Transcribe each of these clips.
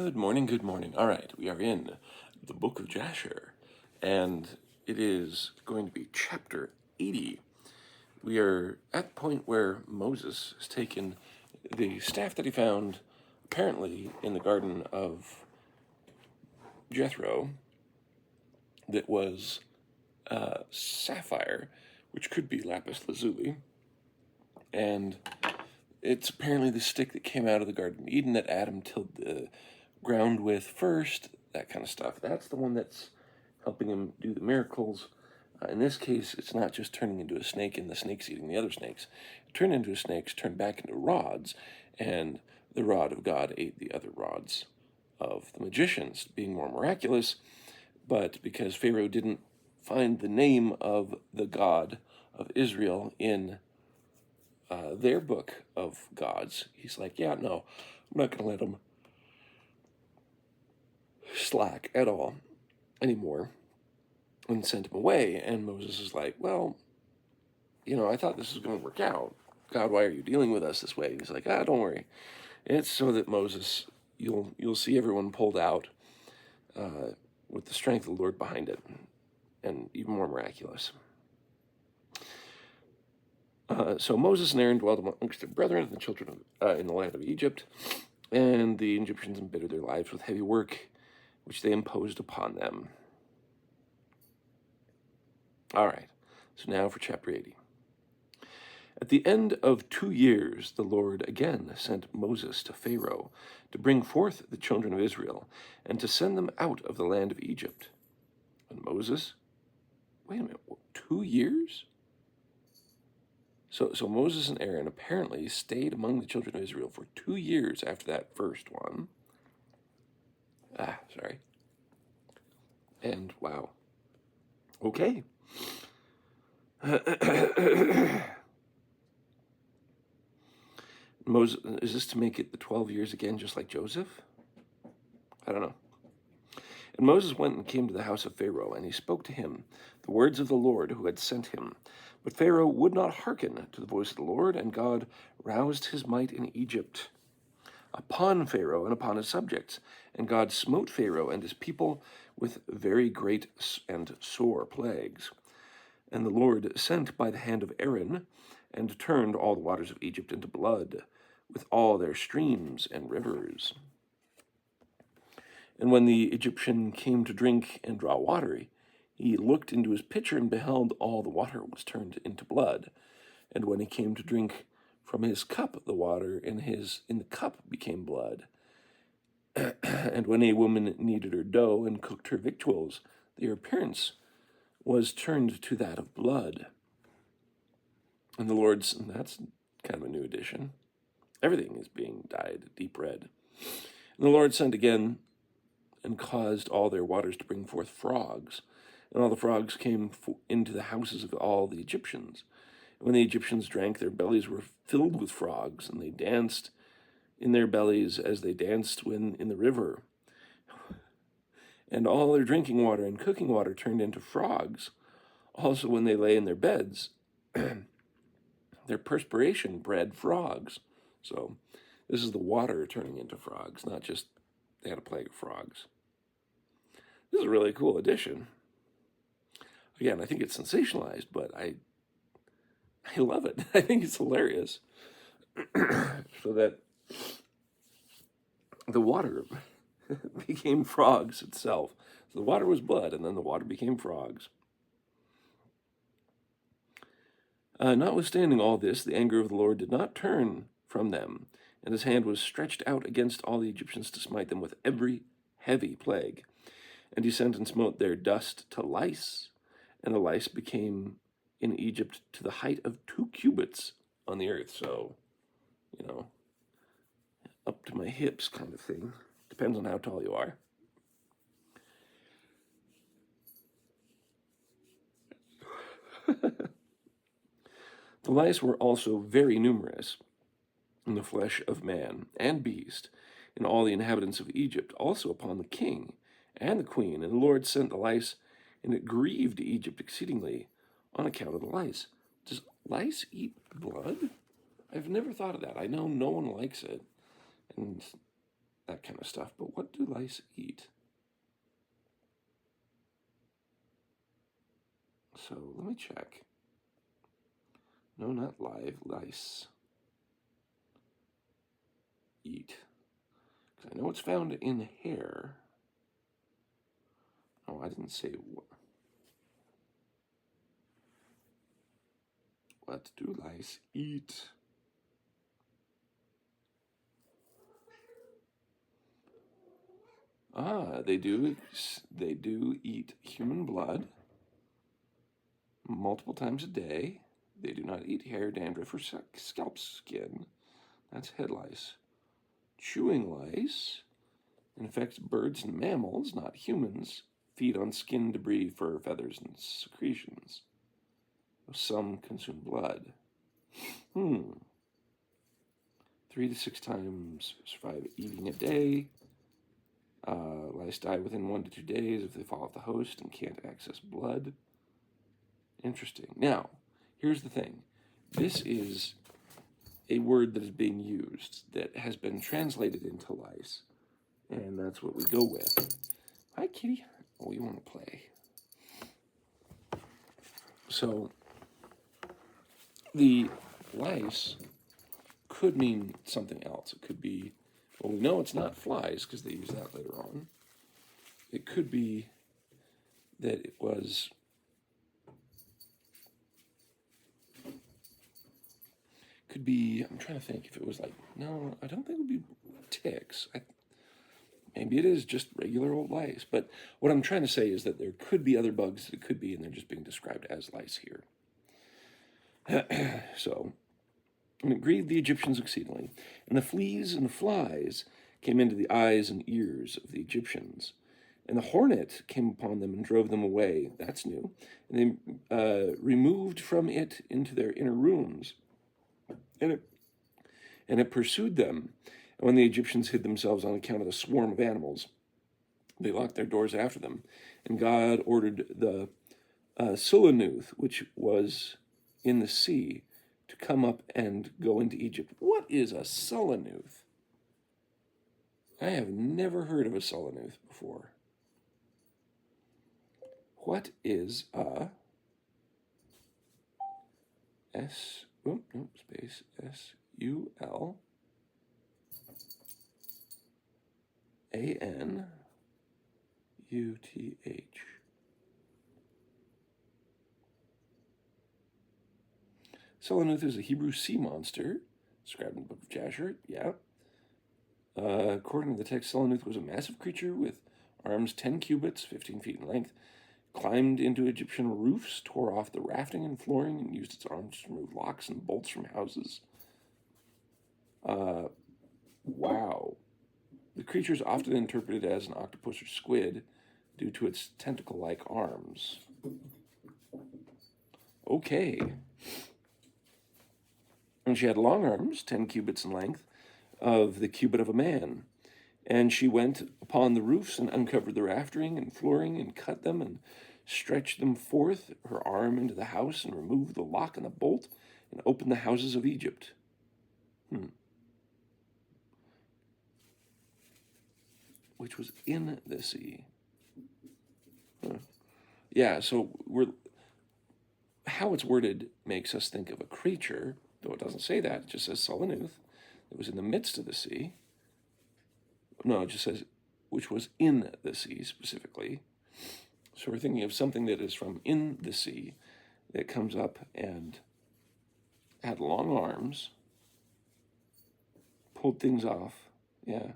Good morning. All right, we are in the Book of Jasher, and it is going to be chapter 80. We are at the point where Moses has taken the staff that he found apparently in the garden of Jethro that was sapphire, which could be lapis lazuli, and it's apparently the stick that came out of the Garden of Eden that Adam tilled the ground with first, that kind of stuff. That's the one that's helping him do the miracles. In this case, it's not just turning into a snake and the snakes eating the other snakes. It turned into snakes, turned back into rods, and the rod of God ate the other rods of the magicians, being more miraculous. But because Pharaoh didn't find the name of the God of Israel in their book of gods, he's like, yeah, no, I'm not going to let them slack at all anymore, and sent him away. And Moses is like, well, I thought this was going to work out. God, why are you dealing with us this way? And he's like, don't worry. It's so that Moses, you'll see everyone pulled out with the strength of the Lord behind it, and even more miraculous. So Moses and Aaron dwelled amongst their brethren, the children in the land of Egypt, and the Egyptians embittered their lives with heavy work, which they imposed upon them. All right, so now for chapter 80. At the end of 2 years, the Lord again sent Moses to Pharaoh to bring forth the children of Israel and to send them out of the land of Egypt. And Moses, wait a minute, 2 years? So Moses and Aaron apparently stayed among the children of Israel for 2 years after that first one. And wow. Okay. Moses, is this to make it the 12 years again, just like Joseph? I don't know. And Moses went and came to the house of Pharaoh, and he spoke to him the words of the Lord who had sent him. But Pharaoh would not hearken to the voice of the Lord, and God roused his might in Egypt upon Pharaoh and upon his subjects. And God smote Pharaoh and his people with very great and sore plagues. And the Lord sent by the hand of Aaron, and turned all the waters of Egypt into blood, with all their streams and rivers. And when the Egyptian came to drink and draw water, he looked into his pitcher and beheld all the water was turned into blood. And when he came to drink from his cup, the water in the cup became blood. And when a woman kneaded her dough and cooked her victuals, their appearance was turned to that of blood. And that's kind of a new addition. Everything is being dyed deep red. And the Lord sent again and caused all their waters to bring forth frogs. And all the frogs came into the houses of all the Egyptians. And when the Egyptians drank, their bellies were filled with frogs, and they danced in their bellies as they danced when in the river. And all their drinking water and cooking water turned into frogs. Also, when they lay in their beds, their perspiration bred frogs. So this is the water turning into frogs, not just they had a plague of frogs. This is a really cool addition. Again, I think it's sensationalized, but I love it. I think it's hilarious. So that the water became frogs itself. So the water was blood, and then the water became frogs. Notwithstanding all this, the anger of the Lord did not turn from them, and his hand was stretched out against all the Egyptians to smite them with every heavy plague. And he sent and smote their dust to lice, and the lice became in Egypt to the height of 2 cubits on the earth. So, up to my hips kind of thing. Depends on how tall you are. The lice were also very numerous in the flesh of man and beast, and all the inhabitants of Egypt, also upon the king and the queen. And the Lord sent the lice, and it grieved Egypt exceedingly on account of the lice. Does lice eat blood? I've never thought of that. I know no one likes it and that kind of stuff, but what do lice eat? So let me check. No, not live. Lice eat. Because I know it's found in hair. Oh, I didn't say what. What do lice eat? They do eat human blood multiple times a day. They do not eat hair, dandruff, or scalp skin. That's head lice. Chewing lice infects birds and mammals, not humans. Feed on skin, debris, fur, feathers, and secretions. Some consume blood. 3 to 6 times survive eating a day. Lice die within 1 to 2 days if they fall off the host and can't access blood. Interesting. Now, here's the thing. This is a word that is being used that has been translated into lice, and that's what we go with. Hi, kitty. Oh, you want to play? So, the lice could mean something else. It could be, well, we know it's not flies because they use that later on. It could be that it was I'm trying to think if it was like, no, I don't think it would be ticks. Maybe it is just regular old lice. But what I'm trying to say is that there could be other bugs that it could be, and they're just being described as lice here. So, and it grieved the Egyptians exceedingly. And the fleas and the flies came into the eyes and ears of the Egyptians. And the hornet came upon them and drove them away. That's new. And they removed from it into their inner rooms. And it pursued them. And when the Egyptians hid themselves on account of the swarm of animals, they locked their doors after them. And God ordered the Sulanuth, which was in the sea, to come up and go into Egypt. What is a Sulanuth? I have never heard of a Sulanuth before. What is a space SULANUTH? Sulanuth is a Hebrew sea monster, described in the Book of Jasher. Yeah. According to the text, Sulanuth was a massive creature with arms 10 cubits, 15 feet in length, climbed into Egyptian roofs, tore off the rafting and flooring, and used its arms to remove locks and bolts from houses. Wow. The creature is often interpreted as an octopus or squid due to its tentacle-like arms. Okay. And she had long arms, 10 cubits in length, of the cubit of a man. And she went upon the roofs and uncovered the rafting and flooring and cut them and stretched them forth, her arm into the house, and removed the lock and the bolt and opened the houses of Egypt. Which was in the sea. Yeah, so how it's worded makes us think of a creature, though it doesn't say that. It just says Sulanuth. It was in the midst of the sea. No, it just says, which was in the sea specifically. So we're thinking of something that is from in the sea that comes up and had long arms, pulled things off. Yeah.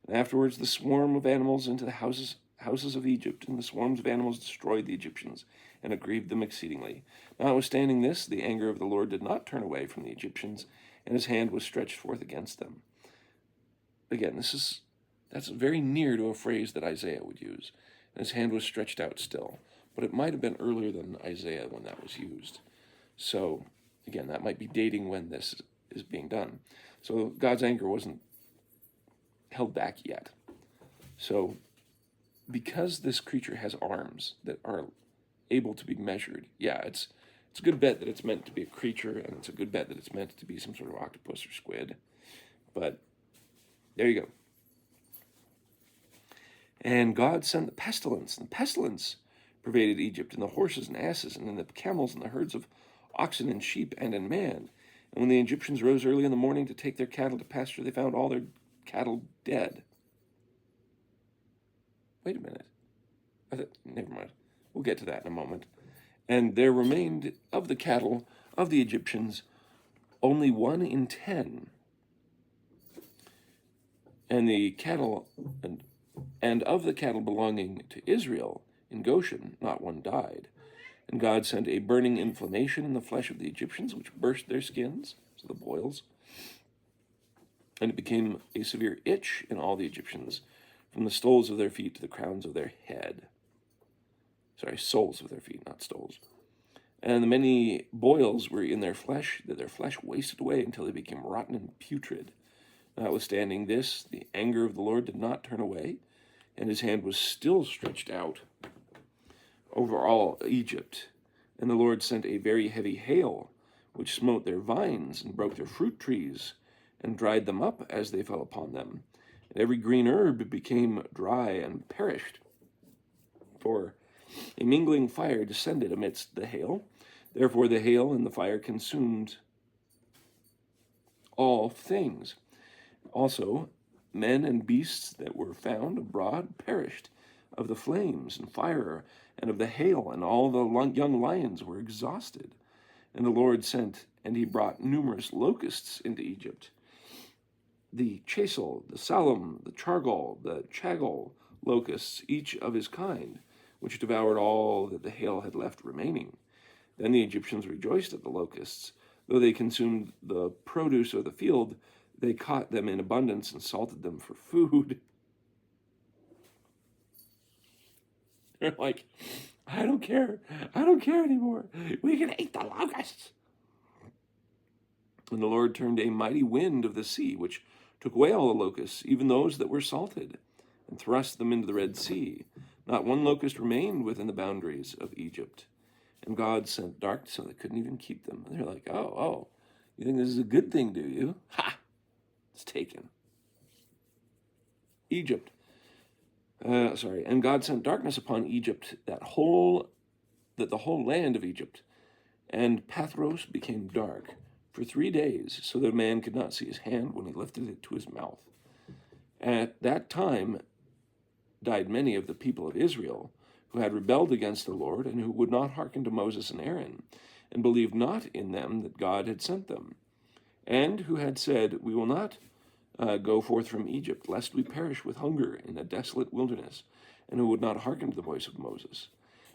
And afterwards, the swarm of animals into the houses of Egypt, and the swarms of animals destroyed the Egyptians, and it grieved them exceedingly. Notwithstanding this, the anger of the Lord did not turn away from the Egyptians, and his hand was stretched forth against them. Again, that's very near to a phrase that Isaiah would use. And his hand was stretched out still. But it might have been earlier than Isaiah when that was used. So, again, that might be dating when this is being done. So God's anger wasn't held back yet. So, because this creature has arms that are able to be measured, yeah, it's a good bet that it's meant to be a creature, and it's a good bet that it's meant to be some sort of octopus or squid. But there you go. And God sent the pestilence, and pestilence pervaded Egypt, in the horses and asses, and in the camels, and the herds of oxen and sheep, and in man. And when the Egyptians rose early in the morning to take their cattle to pasture, they found all their cattle dead. Wait a minute. Never mind. We'll get to that in a moment. And there remained of the cattle of the Egyptians only 1 in 10. And the cattle and of the cattle belonging to Israel in Goshen, not one died. And God sent a burning inflammation in the flesh of the Egyptians, which burst their skins, so the boils. And it became a severe itch in all the Egyptians, from the soles of their feet to the crowns of their head. Sorry, soles of their feet, not stoles. And the many boils were in their flesh, that their flesh wasted away until they became rotten and putrid. Notwithstanding this, the anger of the Lord did not turn away, and his hand was still stretched out over all Egypt. And the Lord sent a very heavy hail, which smote their vines and broke their fruit trees, and dried them up as they fell upon them. And every green herb became dry and perished. For a mingling fire descended amidst the hail. Therefore the hail and the fire consumed all things. Also, men and beasts that were found abroad perished of the flames and fire and of the hail, and all the young lions were exhausted. And the Lord sent, and he brought numerous locusts into Egypt, the chasel, the salem, the chargal, the chagol locusts, each of his kind, which devoured all that the hail had left remaining. Then the Egyptians rejoiced at the locusts. Though they consumed the produce of the field, they caught them in abundance and salted them for food. They're like, I don't care. I don't care anymore. We can eat the locusts. And the Lord turned a mighty wind of the sea, which took away all the locusts, even those that were salted, and thrust them into the Red Sea. Not one locust remained within the boundaries of Egypt. And God sent darkness so they couldn't even keep them. And they're like, oh, you think this is a good thing, do you? Ha! It's taken. Egypt. And God sent darkness upon Egypt, that the whole land of Egypt, and Pathros became dark for 3 days, so that a man could not see his hand when he lifted it to his mouth. At that time died many of the people of Israel, who had rebelled against the Lord, and who would not hearken to Moses and Aaron, and believed not in them that God had sent them, and who had said, We will not go forth from Egypt, lest we perish with hunger in a desolate wilderness, and who would not hearken to the voice of Moses.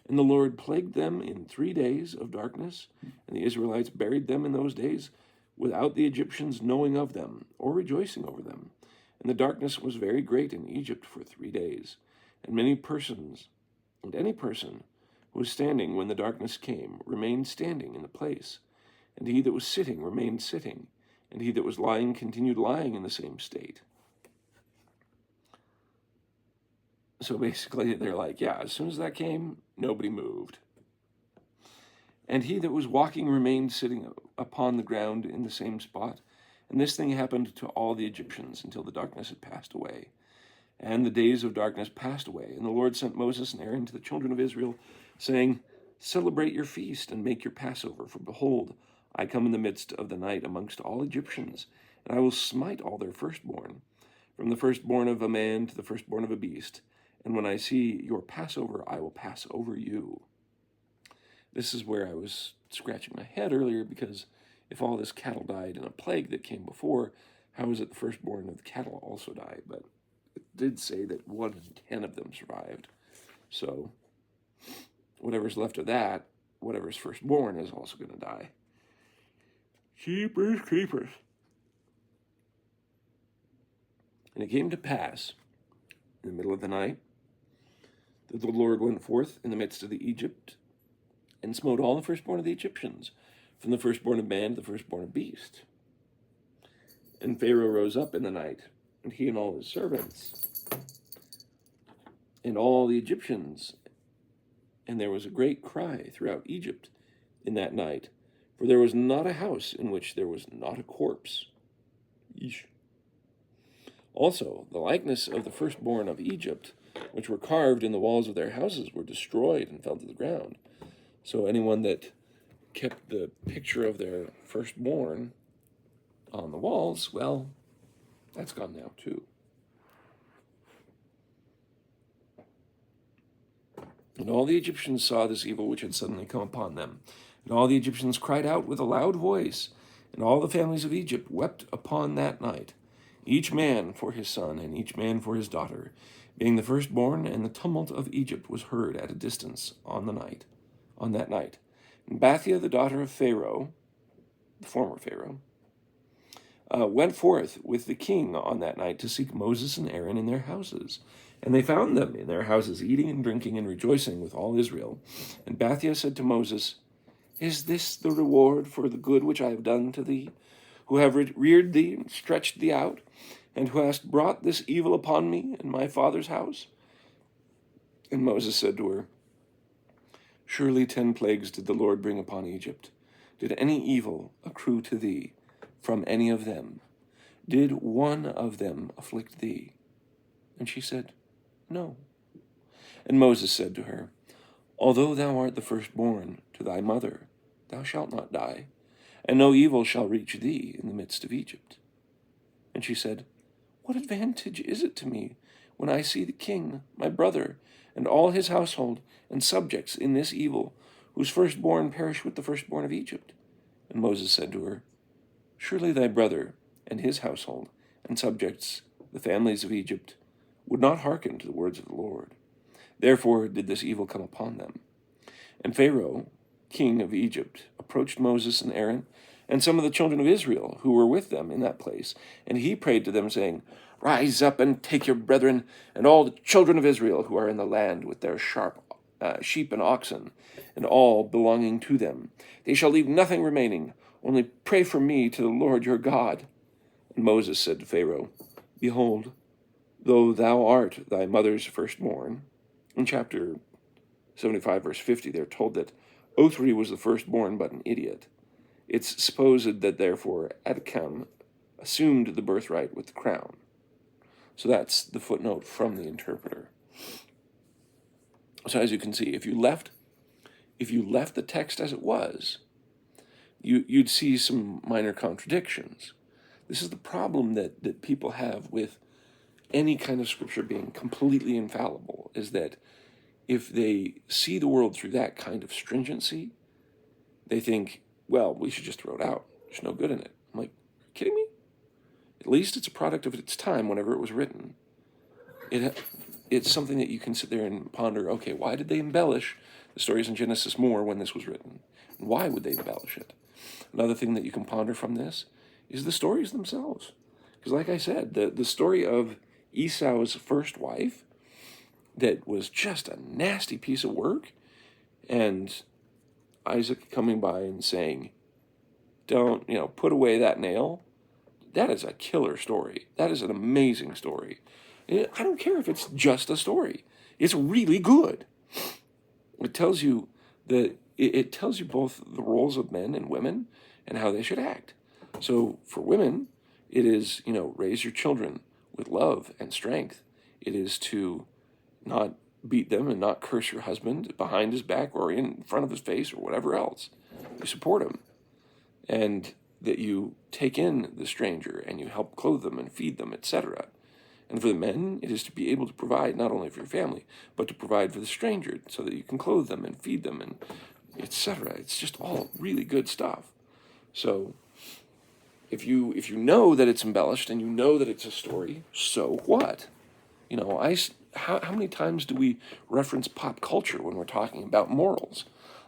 And the Lord plagued them in 3 days of darkness, and the Israelites buried them in those days, without the Egyptians knowing of them, or rejoicing over them. And the darkness was very great in Egypt for 3 days. And any person who was standing when the darkness came remained standing in the place. And he that was sitting remained sitting, and he that was lying continued lying in the same state. So basically, they're like, yeah, as soon as that came, nobody moved. And he that was walking remained sitting upon the ground in the same spot. And this thing happened to all the Egyptians until the darkness had passed away. And the days of darkness passed away. And the Lord sent Moses and Aaron to the children of Israel, saying, Celebrate your feast and make your Passover, for behold, I come in the midst of the night amongst all Egyptians, and I will smite all their firstborn, from the firstborn of a man to the firstborn of a beast. And when I see your Passover, I will pass over you. This is where I was scratching my head earlier, because if all this cattle died in a plague that came before, how is it the firstborn of the cattle also died? But it did say that 1 in 10 of them survived. So whatever's left of that, whatever's firstborn, is also going to die. Keepers, creepers. And it came to pass in the middle of the night that the Lord went forth in the midst of the Egypt and smote all the firstborn of the Egyptians, from the firstborn of man to the firstborn of beast. And Pharaoh rose up in the night, and he and all his servants, and all the Egyptians. And there was a great cry throughout Egypt in that night, for there was not a house in which there was not a corpse. Yeesh. Also, the likeness of the firstborn of Egypt, which were carved in the walls of their houses, were destroyed and fell to the ground. So anyone that kept the picture of their firstborn on the walls, well, that's gone now too. And all the Egyptians saw this evil which had suddenly come upon them. And all the Egyptians cried out with a loud voice, and all the families of Egypt wept upon that night, each man for his son, and each man for his daughter, being the firstborn, and the tumult of Egypt was heard at a distance on that night. And Bathia, the daughter of Pharaoh, the former Pharaoh, went forth with the king on that night to seek Moses and Aaron in their houses. And they found them in their houses, eating and drinking and rejoicing with all Israel. And Bathia said to Moses, "Is this the reward for the good which I have done to thee, who have reared thee and stretched thee out, and who hast brought this evil upon me and my father's house?" And Moses said to her, "Surely 10 plagues did the Lord bring upon Egypt. Did any evil accrue to thee from any of them? Did one of them afflict thee?" And she said, "No." And Moses said to her, "Although thou art the firstborn to thy mother, thou shalt not die, and no evil shall reach thee in the midst of Egypt." And she said, "What advantage is it to me when I see the king, my brother, and all his household and subjects in this evil, whose firstborn perish with the firstborn of Egypt?" And Moses said to her, "Surely thy brother and his household and subjects, the families of Egypt, would not hearken to the words of the Lord. Therefore did this evil come upon them." And Pharaoh, king of Egypt, approached Moses and Aaron and some of the children of Israel who were with them in that place, and he prayed to them, saying, "Rise up and take your brethren and all the children of Israel who are in the land with their sheep and oxen, and all belonging to them. They shall leave nothing remaining. Only pray for me to the Lord your God." And Moses said to Pharaoh, "Behold, though thou art thy mother's firstborn," in chapter 75, verse 50, they're told that Othri was the firstborn, but an idiot. It's supposed that therefore Adikam assumed the birthright with the crown. So that's the footnote from the interpreter. So as you can see, if you left the text as it was, you'd see some minor contradictions. This is the problem that people have with any kind of scripture being completely infallible, is that if they see the world through that kind of stringency, they think, well, we should just throw it out. There's no good in it. I'm like, are you kidding me? At least it's a product of its time whenever it was written. It's something that you can sit there and ponder, okay, why did they embellish the stories in Genesis more when this was written? And why would they embellish it? Another thing that you can ponder from this is the stories themselves. Because like I said, the story of Esau's first wife, that was just a nasty piece of work, and Isaac coming by and saying, "Don't, put away that nail," that is a killer story. That is an amazing story. I don't care if it's just a story. It's really good. It tells you it tells you both the roles of men and women and how they should act. So for women, it is, raise your children with love and strength. It is to not beat them and not curse your husband behind his back or in front of his face or whatever else. You support him, and that you take in the stranger and you help clothe them and feed them, etc. And for the men, it is to be able to provide not only for your family, but to provide for the stranger so that you can clothe them and feed them and etc. It's just all really good stuff. So if you know that it's embellished and you know that it's a story, so what? How many times do we reference pop culture when we're talking about morals?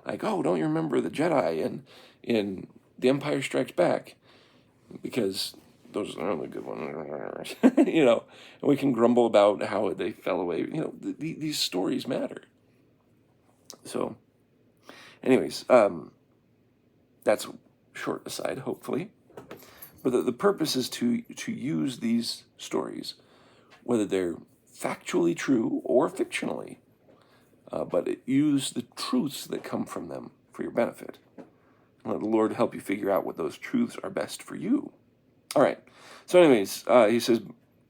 Like, oh, don't you remember the Jedi in The Empire Strikes Back? Because those are the only good ones. And we can grumble about how they fell away. These stories matter. So, anyways, that's a short aside, hopefully. But the purpose is to use these stories, whether they're factually true or fictionally, but use the truths that come from them for your benefit. And let the Lord help you figure out what those truths are best for you. All right. So anyways, he says,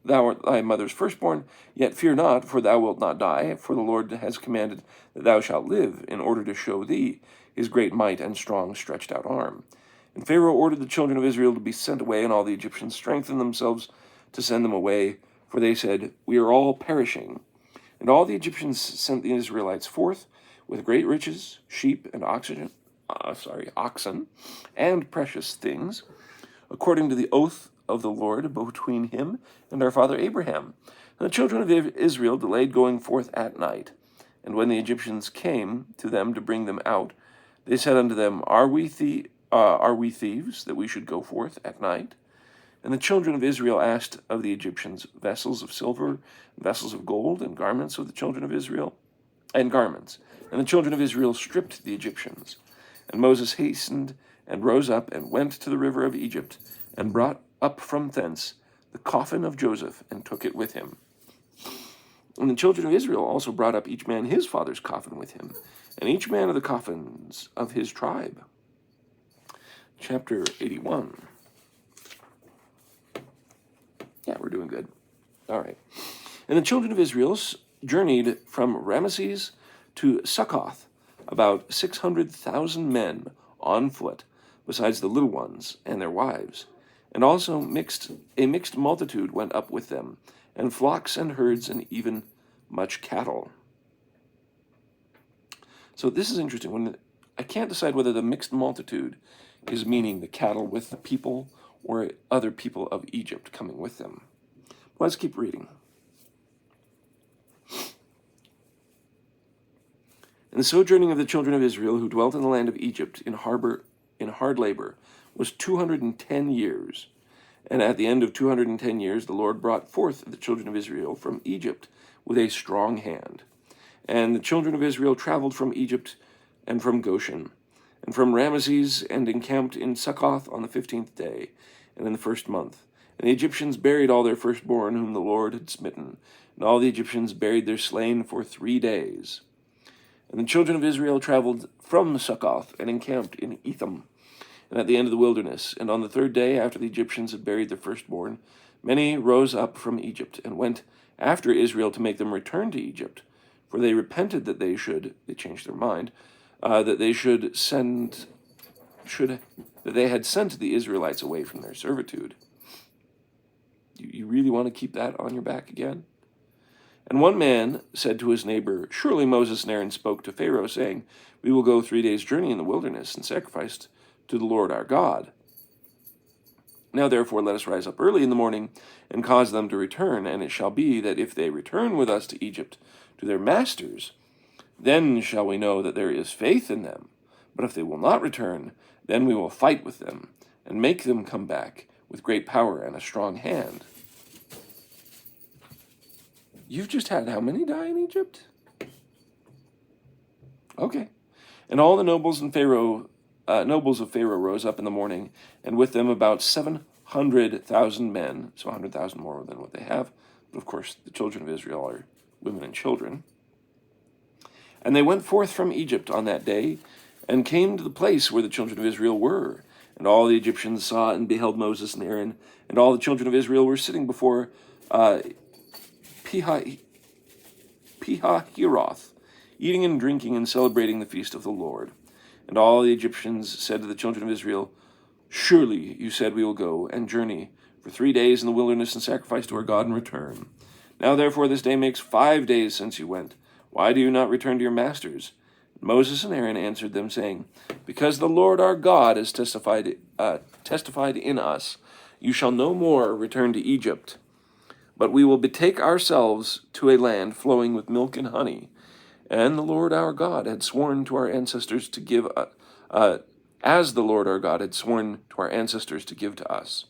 thou art thy mother's firstborn, yet fear not, for thou wilt not die, for the Lord has commanded that thou shalt live, in order to show thee his great might and strong stretched out arm. And Pharaoh ordered the children of Israel to be sent away, and all the Egyptians strengthened themselves to send them away, for they said, We are all perishing. And all the Egyptians sent the Israelites forth with great riches, sheep and oxen, and precious things, according to the oath of the Lord between him and our father Abraham. And the children of Israel delayed going forth at night. And when the Egyptians came to them to bring them out, they said unto them, Are we thieves, that we should go forth at night? And the children of Israel asked of the Egyptians vessels of silver, vessels of gold, and garments of the children of Israel, and garments. And the children of Israel stripped the Egyptians. And Moses hastened and rose up and went to the river of Egypt, and brought up from thence the coffin of Joseph, and took it with him. And the children of Israel also brought up each man his father's coffin with him, and each man of the coffins of his tribe. Chapter 81. Yeah, we're doing good. All right. And the children of Israel journeyed from Ramesses to Succoth, about 600,000 men on foot, besides the little ones and their wives. And also a mixed multitude went up with them, and flocks and herds, and even much cattle. So this is interesting. When I can't decide whether the mixed multitude is meaning the cattle with the people, or other people of Egypt coming with them. Let's keep reading. And the sojourning of the children of Israel, who dwelt in the land of Egypt in hard labor, was 210 years. And at the end of 210 years, the Lord brought forth the children of Israel from Egypt with a strong hand. And the children of Israel traveled from Egypt and from Goshen, and from Ramesses, and encamped in Succoth on the 15th day, and in the first month. And the Egyptians buried all their firstborn whom the Lord had smitten, and all the Egyptians buried their slain for 3 days. And the children of Israel traveled from Succoth, and encamped in Etham, and at the end of the wilderness. And on the 3rd day, after the Egyptians had buried their firstborn, many rose up from Egypt, and went after Israel to make them return to Egypt. For they repented that they changed their mind, that they had sent the Israelites away from their servitude. You really want to keep that on your back again? And one man said to his neighbor, Surely Moses and Aaron spoke to Pharaoh, saying, We will go 3 days' journey in the wilderness, and sacrifice to the Lord our God. Now therefore let us rise up early in the morning, and cause them to return. And it shall be that if they return with us to Egypt, to their masters, then shall we know that there is faith in them. But if they will not return, then we will fight with them, and make them come back with great power and a strong hand. You've just had how many die in Egypt? Okay. And all the nobles of Pharaoh rose up in the morning, and with them about 700,000 men, so 100,000 more than what they have. But of course, the children of Israel are women and children. And they went forth from Egypt on that day, and came to the place where the children of Israel were. And all the Egyptians saw and beheld Moses and Aaron, and all the children of Israel were sitting before Pihahiroth, eating and drinking and celebrating the feast of the Lord. And all the Egyptians said to the children of Israel, Surely you said we will go and journey for 3 days in the wilderness and sacrifice to our God and return. Now therefore this day makes 5 days since you went. Why do you not return to your masters? And Moses and Aaron answered them, saying, Because the Lord our God has testified in us, you shall no more return to Egypt. But we will betake ourselves to a land flowing with milk and honey. And the Lord our God had sworn to our ancestors to give, as the Lord our God had sworn to our ancestors to give to us.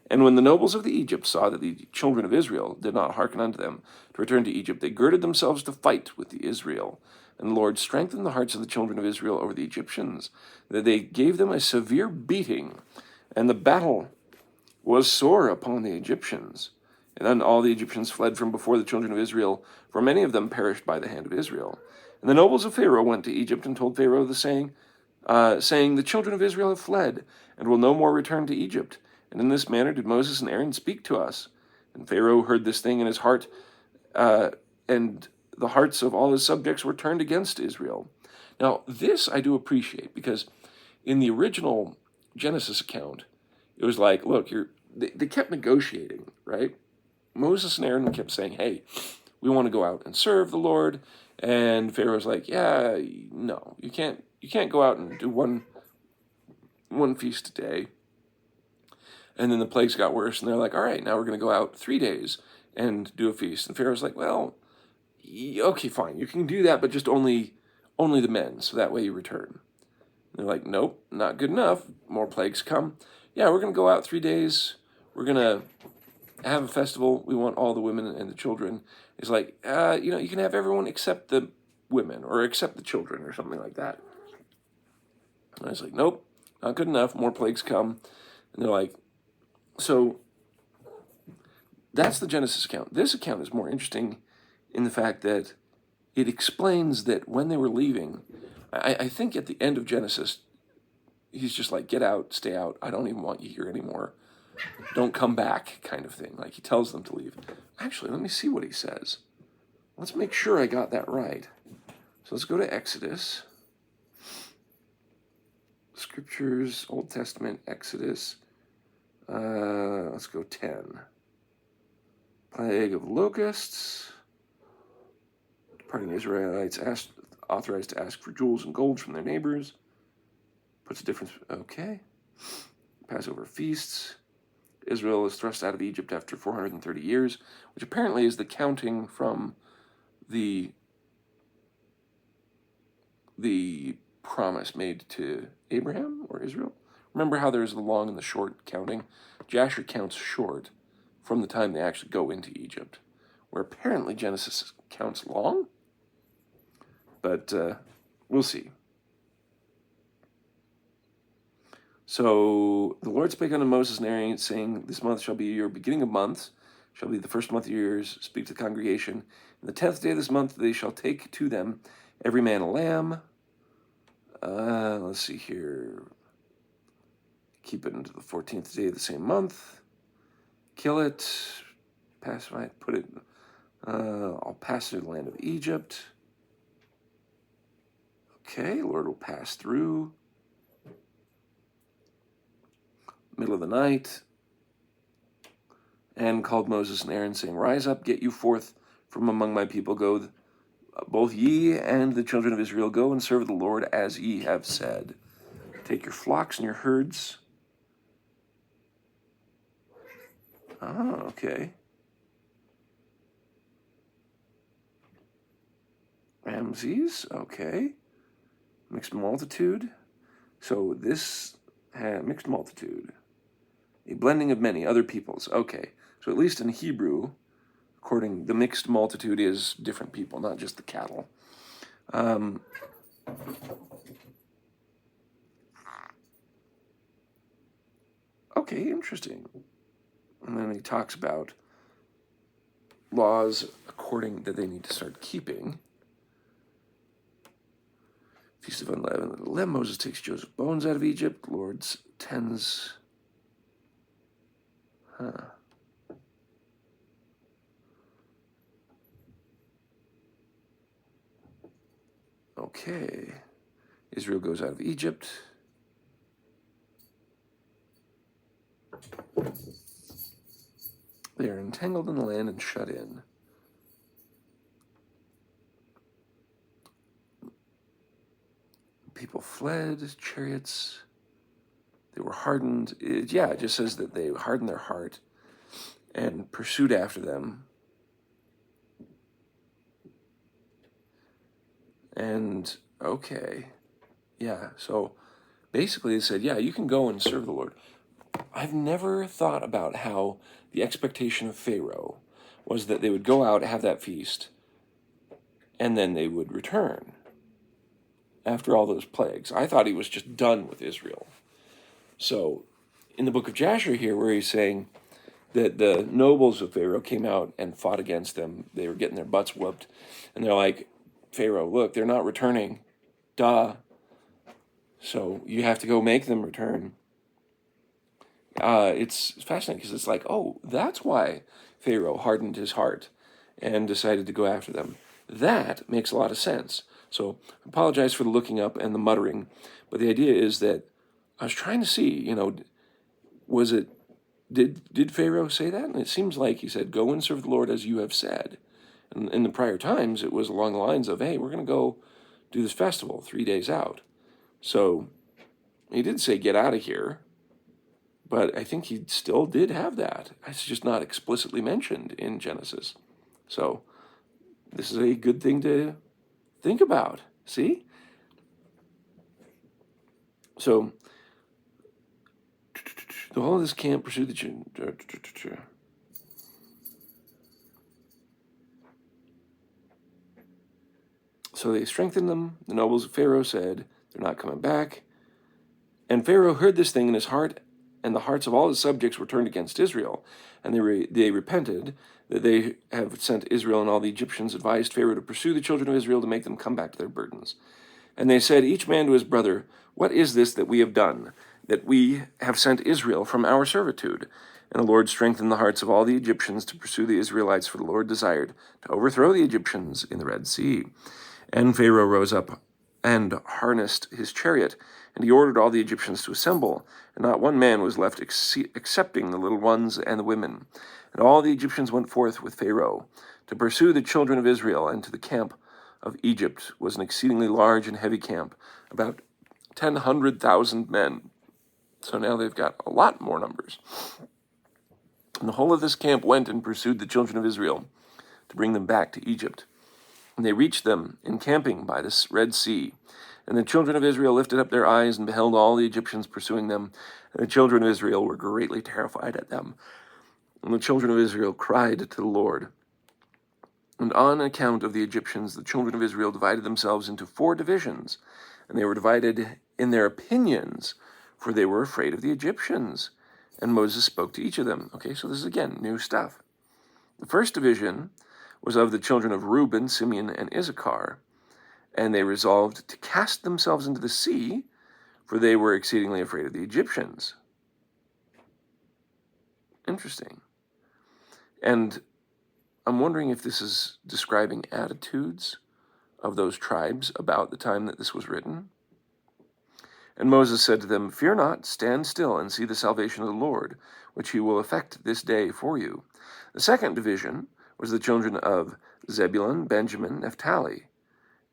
And when the nobles of the Egypt saw that the children of Israel did not hearken unto them to return to Egypt, they girded themselves to fight with the Israel. And the Lord strengthened the hearts of the children of Israel over the Egyptians, that they gave them a severe beating, and the battle was sore upon the Egyptians. And then all the Egyptians fled from before the children of Israel, for many of them perished by the hand of Israel. And the nobles of Pharaoh went to Egypt and told Pharaoh the saying, The children of Israel have fled, and will no more return to Egypt. And in this manner did Moses and Aaron speak to us. And Pharaoh heard this thing in his heart, and the hearts of all his subjects were turned against Israel. Now, this I do appreciate, because in the original Genesis account, it was like, look, they kept negotiating, right? Moses and Aaron kept saying, hey, we want to go out and serve the Lord. And Pharaoh's like, yeah, no, you can't go out and do one feast a day. And then the plagues got worse, and they're like, all right, now we're going to go out 3 days and do a feast. And Pharaoh's like, well, okay, fine, you can do that, but just only the men, so that way you return. And they're like, nope, not good enough. More plagues come. Yeah, we're going to go out 3 days. We're going to have a festival. We want all the women and the children. It's like, you can have everyone except the women or except the children or something like that. And I was like, nope, not good enough. More plagues come. And they're like, so that's the Genesis account. This account is more interesting in the fact that it explains that when they were leaving, I think at the end of Genesis, he's just like, get out, stay out. I don't even want you here anymore. Don't come back, kind of thing. Like, he tells them to leave. Actually, let me see what he says. Let's make sure I got that right. So let's go to Exodus. Scriptures, Old Testament, Exodus. Let's go 10. Plague of locusts. Departing Israelites authorized to ask for jewels and gold from their neighbors. Puts a difference. Okay. Passover feasts. Israel is thrust out of Egypt after 430 years, which apparently is the counting from the promise made to Abraham or Israel. Remember how there's the long and the short counting? Jasher counts short from the time they actually go into Egypt, where apparently Genesis counts long, but we'll see. So the Lord spake unto Moses and Aaron, saying, this month shall be your beginning of months, shall be the first month of years. Speak to the congregation. In the 10th day of this month they shall take to them every man a lamb. Let's see here. Keep it into the 14th day of the same month. Kill it. Pacify it. Put it. I'll pass through the land of Egypt. Okay, Lord will pass through. Middle of the night. And called Moses and Aaron, saying, rise up, get you forth from among my people. Go, both ye and the children of Israel, go and serve the Lord as ye have said. Take your flocks and your herds. Okay. Ramses, okay. Mixed multitude. So this mixed multitude. A blending of many other peoples. Okay. So at least in Hebrew, according the mixed multitude is different people, not just the cattle. Okay, interesting. And then he talks about laws according that they need to start keeping. Feast of Unleavened Lamb. Moses takes Joseph's bones out of Egypt. Lord tends. Okay. Israel goes out of Egypt. They are entangled in the land and shut in. People fled, chariots. They were hardened. It just says that they hardened their heart and pursued after them. And, okay. Yeah, so basically they said, yeah, you can go and serve the Lord. I've never thought about how the expectation of Pharaoh was that they would go out, have that feast, and then they would return after all those plagues. I thought he was just done with Israel. So in the Book of Jasher here, where he's saying that the nobles of Pharaoh came out and fought against them, they were getting their butts whooped, and they're like, Pharaoh, look, they're not returning. Duh. So you have to go make them return. It's fascinating because it's like, oh, that's why Pharaoh hardened his heart and decided to go after them. That makes a lot of sense. So I apologize for the looking up and the muttering, but the idea is that I was trying to see, was it, did Pharaoh say that? And it seems like he said, go and serve the Lord as you have said. And in the prior times, it was along the lines of, hey, we're going to go do this festival 3 days out. So he did say, get out of here. But I think he still did have that. It's just not explicitly mentioned in Genesis. So this is a good thing to think about. See? So the whole of this camp pursued the... So they strengthened them. The nobles of Pharaoh said, they're not coming back. And Pharaoh heard this thing in his heart, and the hearts of all his subjects were turned against Israel. And they repented that they have sent Israel, and all the Egyptians advised Pharaoh to pursue the children of Israel to make them come back to their burdens. And they said, each man to his brother, what is this that we have done, that we have sent Israel from our servitude? And the Lord strengthened the hearts of all the Egyptians to pursue the Israelites, for the Lord desired to overthrow the Egyptians in the Red Sea. And Pharaoh rose up and harnessed his chariot, and he ordered all the Egyptians to assemble, and not one man was left excepting the little ones and the women. And all the Egyptians went forth with Pharaoh to pursue the children of Israel, and to the camp of Egypt was an exceedingly large and heavy camp, about 100,000 men. So now they've got a lot more numbers. And the whole of this camp went and pursued the children of Israel to bring them back to Egypt. And they reached them, encamping by the Red Sea. And the children of Israel lifted up their eyes and beheld all the Egyptians pursuing them. And the children of Israel were greatly terrified at them. And the children of Israel cried to the Lord. And on account of the Egyptians, the children of Israel divided themselves into 4 divisions. And they were divided in their opinions, for they were afraid of the Egyptians. And Moses spoke to each of them. Okay, so this is again new stuff. The first division was of the children of Reuben, Simeon, and Issachar, and they resolved to cast themselves into the sea, for they were exceedingly afraid of the Egyptians. Interesting. And I'm wondering if this is describing attitudes of those tribes about the time that this was written. And Moses said to them, fear not, stand still and see the salvation of the Lord, which he will effect this day for you. The second division was the children of Zebulun, Benjamin, Naphtali,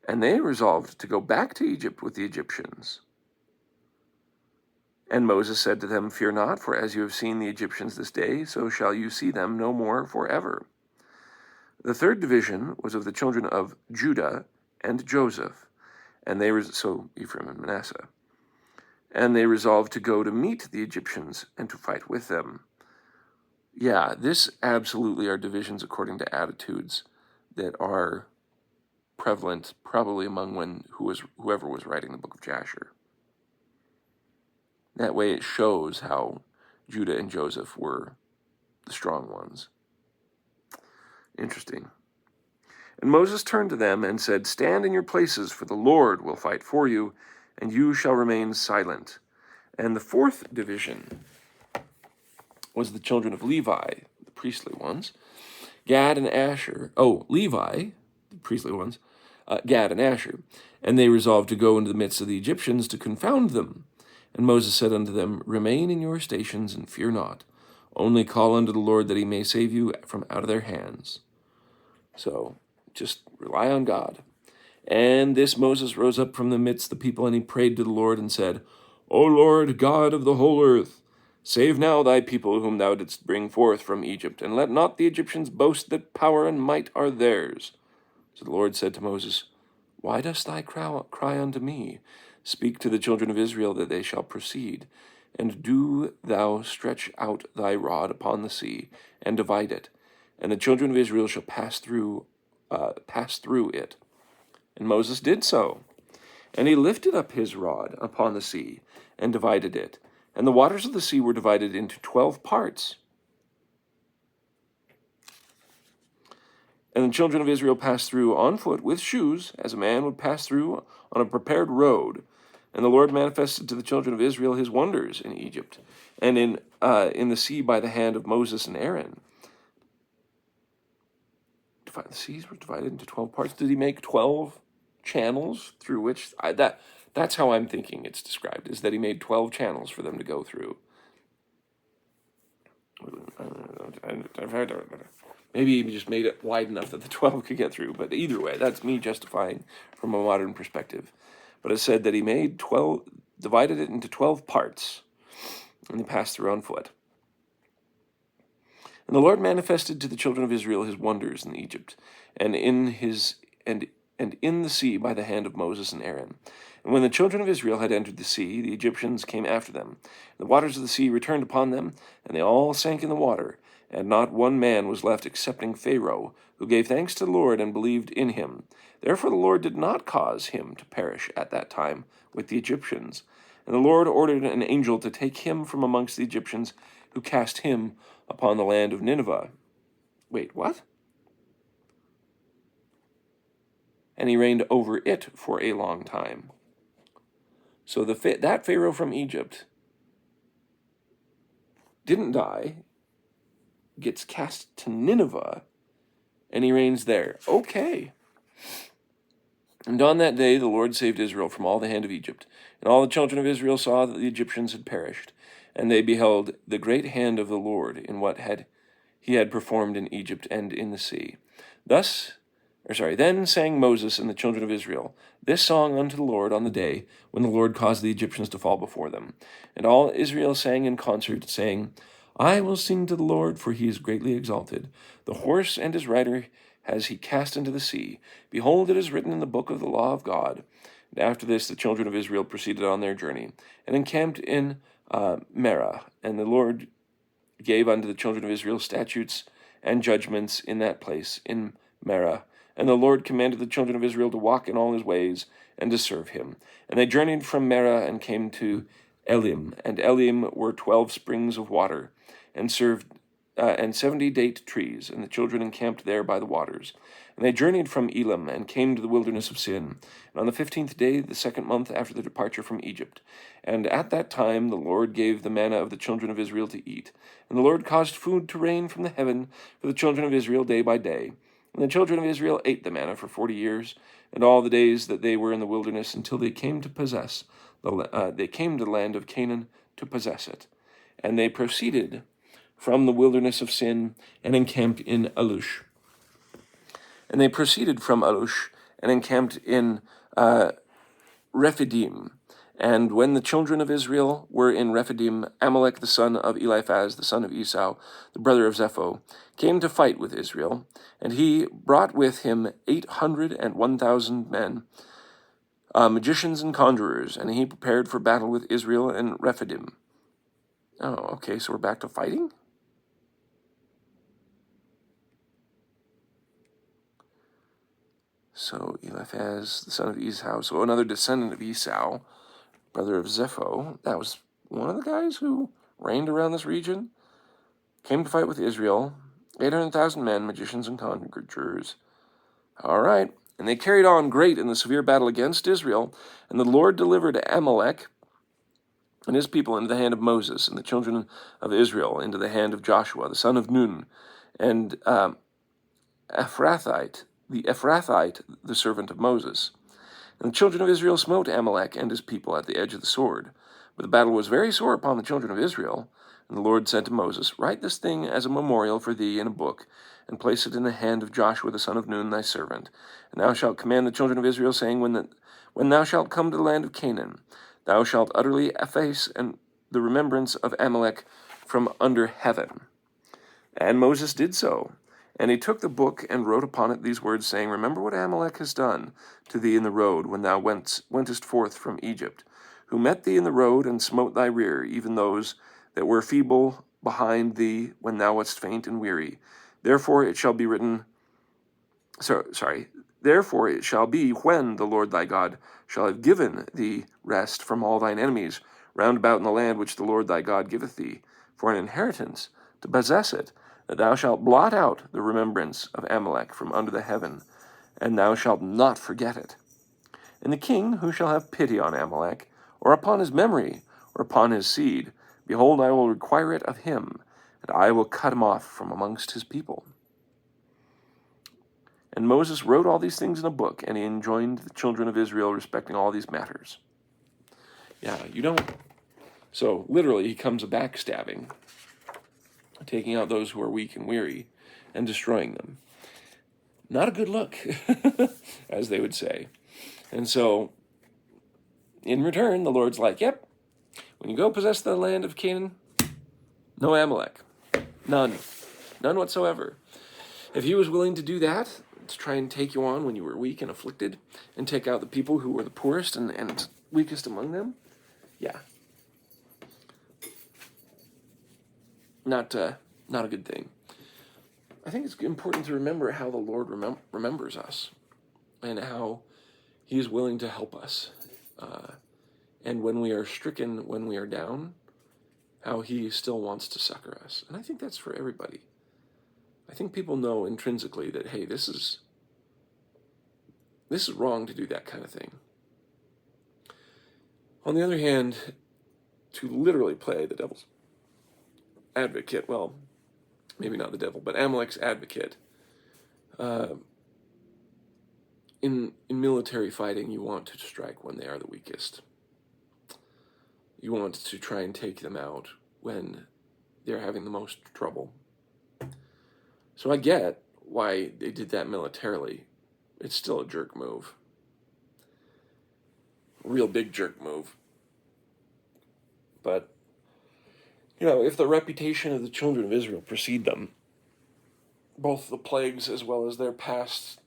and they resolved to go back to Egypt with the Egyptians. And Moses said to them, fear not, for as you have seen the Egyptians this day, so shall you see them no more forever. The third division was of the children of Judah and Joseph, and so Ephraim and Manasseh. And they resolved to go to meet the Egyptians and to fight with them. Yeah, this absolutely are divisions according to attitudes that are prevalent probably among whoever was writing the Book of Jasher. That way it shows how Judah and Joseph were the strong ones. Interesting. And Moses turned to them and said, stand in your places, for the Lord will fight for you, and you shall remain silent. And the fourth division was the children of Levi, the priestly ones, Gad and Asher. Oh, Levi, the priestly ones, Gad and Asher. And they resolved to go into the midst of the Egyptians to confound them. And Moses said unto them, remain in your stations and fear not. Only call unto the Lord that he may save you from out of their hands. So just rely on God. And this Moses rose up from the midst of the people, and he prayed to the Lord and said, O Lord, God of the whole earth, save now thy people whom thou didst bring forth from Egypt, and let not the Egyptians boast that power and might are theirs. So the Lord said to Moses, why dost thou cry unto me? Speak to the children of Israel that they shall proceed, and do thou stretch out thy rod upon the sea, and divide it, and the children of Israel shall pass through it. And Moses did so. And he lifted up his rod upon the sea, and divided it. And the waters of the sea were divided into 12 parts. And the children of Israel passed through on foot with shoes, as a man would pass through on a prepared road. And the Lord manifested to the children of Israel his wonders in Egypt, and in the sea by the hand of Moses and Aaron. the seas were divided into 12 parts. Did he make 12 channels through which that's how I'm thinking it's described, is that he made 12 channels for them to go through. Maybe he just made it wide enough that the 12 could get through, but either way, that's me justifying from a modern perspective. But it said that he made 12, divided it into 12 parts, and they passed through on foot. And the Lord manifested to the children of Israel his wonders in Egypt, and in the sea by the hand of Moses and Aaron. And when the children of Israel had entered the sea, the Egyptians came after them. The waters of the sea returned upon them, and they all sank in the water, and not one man was left excepting Pharaoh, who gave thanks to the Lord and believed in him. Therefore the Lord did not cause him to perish at that time with the Egyptians. And the Lord ordered an angel to take him from amongst the Egyptians, who cast him upon the land of Nineveh. Wait, what? And he reigned over it for a long time. So that Pharaoh from Egypt didn't die, gets cast to Nineveh, and he reigns there. Okay. And on that day the Lord saved Israel from all the hand of Egypt. And all the children of Israel saw that the Egyptians had perished, and they beheld the great hand of the Lord in what he had performed in Egypt and in the sea. Then sang Moses and the children of Israel this song unto the Lord on the day when the Lord caused the Egyptians to fall before them. And all Israel sang in concert, saying, I will sing to the Lord, for he is greatly exalted. The horse and his rider has he cast into the sea. Behold, it is written in the book of the law of God. And after this the children of Israel proceeded on their journey, and encamped in Merah. And the Lord gave unto the children of Israel statutes and judgments in that place, in Merah. And the Lord commanded the children of Israel to walk in all his ways, and to serve him. And they journeyed from Merah, and came to Elim. And Elim were 12 springs of water, and 70 date trees, and the children encamped there by the waters. And they journeyed from Elim, and came to the wilderness of Sin, and on the 15th day, the 2nd month after the departure from Egypt. And at that time the Lord gave the manna of the children of Israel to eat. And the Lord caused food to rain from the heaven for the children of Israel day by day. And the children of Israel ate the manna for 40 years, and all the days that they were in the wilderness, until they came to the land of Canaan to possess it. And they proceeded from the wilderness of Sin, and encamped in Alush. And they proceeded from Alush, and encamped in Rephidim. And when the children of Israel were in Rephidim, Amalek the son of Eliphaz, the son of Esau, the brother of Zepho, came to fight with Israel, and he brought with him 801,000 men, magicians and conjurers, and he prepared for battle with Israel in Rephidim. Oh, okay, so we're back to fighting? So Eliphaz, the son of Esau, so another descendant of Esau, brother of Zepho, that was one of the guys who reigned around this region, came to fight with Israel, 800,000 men, magicians and conjurers. All right, and they carried on great in the severe battle against Israel, and the Lord delivered Amalek and his people into the hand of Moses, and the children of Israel into the hand of Joshua, the son of Nun, and Ephrathite, the servant of Moses. And the children of Israel smote Amalek and his people at the edge of the sword. But the battle was very sore upon the children of Israel. And the Lord said to Moses, Write this thing as a memorial for thee in a book, and place it in the hand of Joshua the son of Nun thy servant. And thou shalt command the children of Israel, saying, When thou shalt come to the land of Canaan, thou shalt utterly efface the remembrance of Amalek from under heaven. And Moses did so. And he took the book and wrote upon it these words, saying, Remember what Amalek has done to thee in the road when thou wentest forth from Egypt, who met thee in the road and smote thy rear, even those that were feeble behind thee when thou wast faint and weary. Therefore it shall be when the Lord thy God shall have given thee rest from all thine enemies round about in the land which the Lord thy God giveth thee, for an inheritance, to possess it, that thou shalt blot out the remembrance of Amalek from under the heaven, and thou shalt not forget it. And the king who shall have pity on Amalek, or upon his memory, or upon his seed, behold, I will require it of him, and I will cut him off from amongst his people. And Moses wrote all these things in a book, and he enjoined the children of Israel respecting all these matters. Yeah, you don't... So, literally, he comes a backstabbing, taking out those who are weak and weary, and destroying them. Not a good look, as they would say. And so, in return, the Lord's like, yep, when you go possess the land of Canaan, no Amalek. None. None whatsoever. If he was willing to do that, to try and take you on when you were weak and afflicted, and take out the people who were the poorest and weakest among them, yeah. Not a good thing. I think it's important to remember how the Lord remembers us, and how he is willing to help us. And when we are stricken, when we are down, how he still wants to succor us. And I think that's for everybody. I think people know intrinsically that, hey, this is wrong to do that kind of thing. On the other hand, to literally play the devil's advocate, well, maybe not the devil, but Amalek's advocate, in military fighting, you want to strike when they are the weakest. You want to try and take them out when they're having the most trouble. So I get why they did that militarily. It's still a jerk move. A real big jerk move. But, if the reputation of the children of Israel precede them, both the plagues as well as their past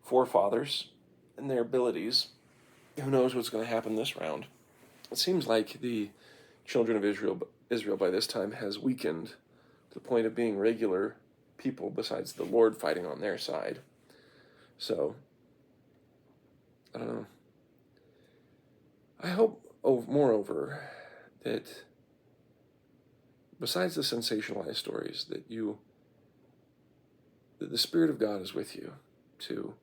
forefathers and their abilities, who knows what's going to happen this round? It seems like the children of Israel by this time has weakened to the point of being regular people besides the Lord fighting on their side. So, I don't know. I hope, moreover, that besides the sensationalized stories, that the Spirit of God is with you to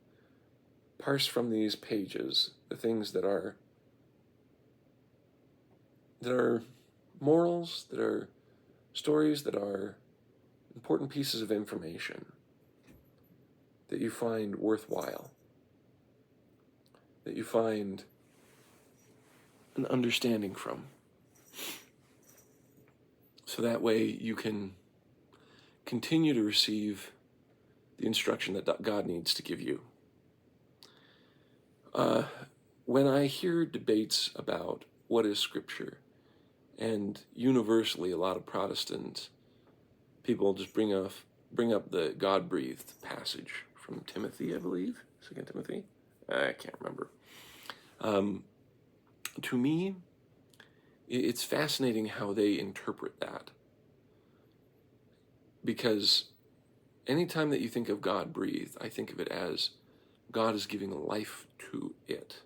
parse from these pages the things that are morals, that are stories, that are important pieces of information that you find worthwhile, that you find an understanding from. So that way you can continue to receive the instruction that God needs to give you. When I hear debates about what is Scripture, and universally a lot of Protestant people just bring up the God-breathed passage from Timothy, I believe, 2 Timothy? I can't remember. To me, it's fascinating how they interpret that. Because anytime that you think of God-breathed, I think of it as God is giving life to it.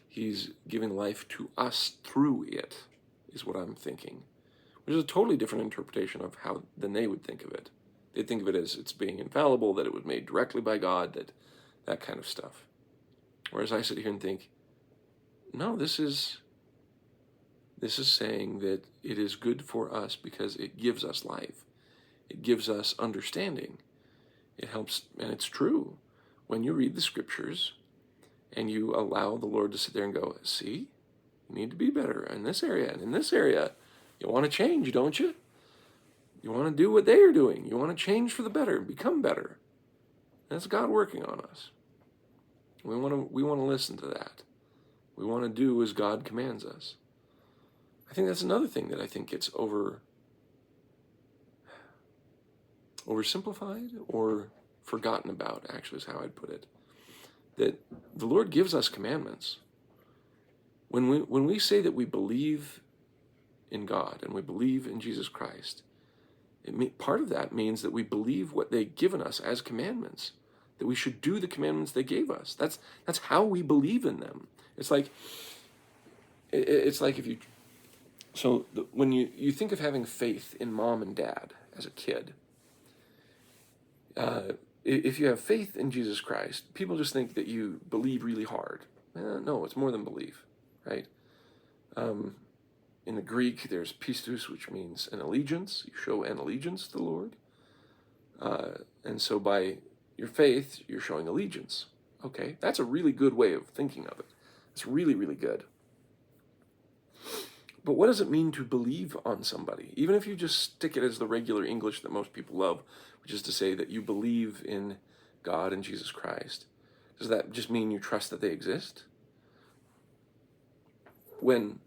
He's giving life to us through it, is what I'm thinking. Which is a totally different interpretation of than they would think of it. They'd think of it as it's being infallible, that it was made directly by God, that kind of stuff. Whereas I sit here and think, no, this is saying that it is good for us because it gives us life. It gives us understanding. It helps, and it's true. When you read the Scriptures and you allow the Lord to sit there and go, see, you need to be better in this area and in this area. You want to change, don't you? You want to do what they are doing. You want to change for the better, become better. That's God working on us. We want to listen to that. We want to do as God commands us. I think that's another thing that I think gets oversimplified or forgotten about, actually, is how I'd put it. That the Lord gives us commandments. When we say that we believe in God and we believe in Jesus Christ, part of that means that we believe what they've given us as commandments, that we should do the commandments they gave us. That's how we believe in them. It's like if you... So when you think of having faith in mom and dad as a kid, if you have faith in Jesus Christ, people just think that you believe really hard. No, it's more than belief, right? In the Greek, there's pistos, which means an allegiance. You show an allegiance to the Lord. And so by your faith, you're showing allegiance. Okay, that's a really good way of thinking of it. It's really, really good. But what does it mean to believe on somebody? Even if you just stick it as the regular English that most people love, which is to say that you believe in God and Jesus Christ, does that just mean you trust that they exist? When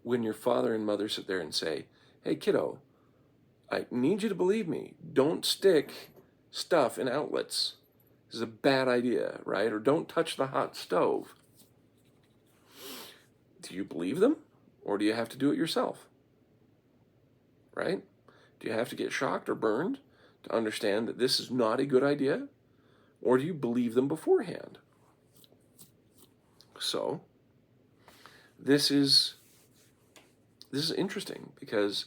your father and mother sit there and say, hey, kiddo, I need you to believe me. Don't stick stuff in outlets. This is a bad idea, right? Or don't touch the hot stove. Do you believe them? Or do you have to do it yourself? Right? Do you have to get shocked or burned to understand that this is not a good idea? Or do you believe them beforehand? So, this is interesting because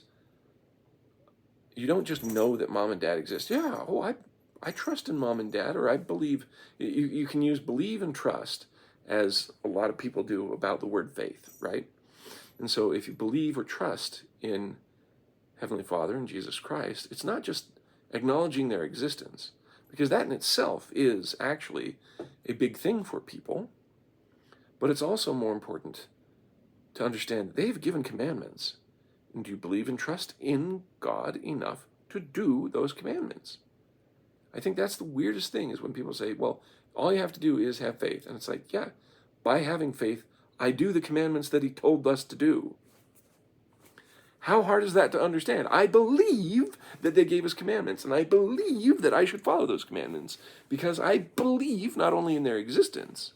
you don't just know that mom and dad exist. Yeah, I trust in mom and dad, or I believe. You can use believe and trust as a lot of people do about the word faith, right? And so if you believe or trust in Heavenly Father and Jesus Christ, it's not just acknowledging their existence, because that in itself is actually a big thing for people, but it's also more important to understand that they've given commandments. And do you believe and trust in God enough to do those commandments? I think that's the weirdest thing, is when people say, well, all you have to do is have faith. And it's like, yeah, by having faith, I do the commandments that he told us to do. How hard is that to understand? I believe that they gave us commandments, and I believe that I should follow those commandments, because I believe not only in their existence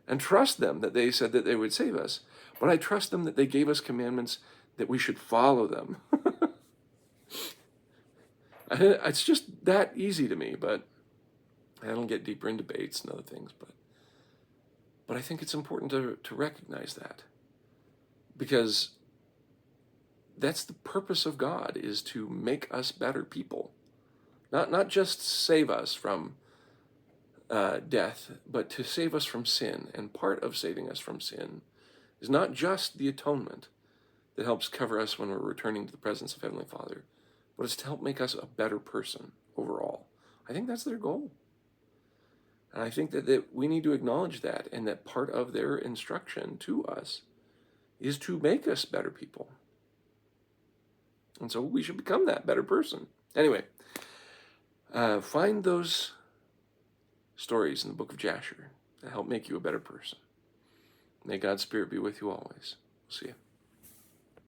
and trust them that they said that they would save us, but I trust them that they gave us commandments that we should follow them. It's just that easy to me, but I don't get deeper in debates and other things, but I think it's important to recognize that, because that's the purpose of God, is to make us better people. Not just save us from death, but to save us from sin. And part of saving us from sin is not just the atonement that helps cover us when we're returning to the presence of Heavenly Father, but it's to help make us a better person overall. I think that's their goal. And I think that we need to acknowledge that, and that part of their instruction to us is to make us better people. And so we should become that better person. Anyway, find those stories in the Book of Jasher that help make you a better person. May God's Spirit be with you always. See you.